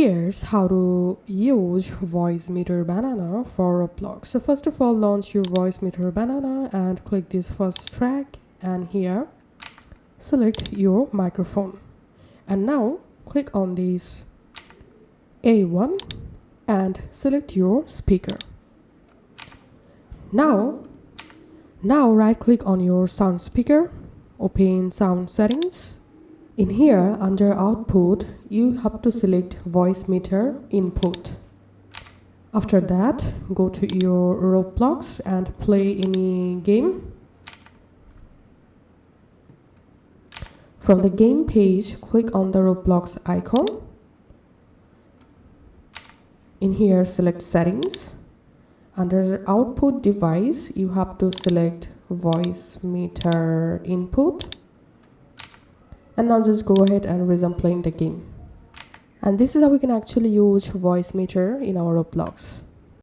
Here's how to use Voicemeeter Banana for Roblox. So first of all, launch your Voicemeeter Banana and click this first track, and here select your microphone. And now click on this A1 and select your speaker. Now right click on your sound speaker, open sound settings. In here under output, you have to select Voicemeeter input. After that, go to your Roblox and play any game. From the game page, click on the Roblox icon. In here, select settings. Under output device, you have to select Voicemeeter input. And now just go ahead and resume playing the game. And this is how we can actually use Voicemeeter in our Roblox.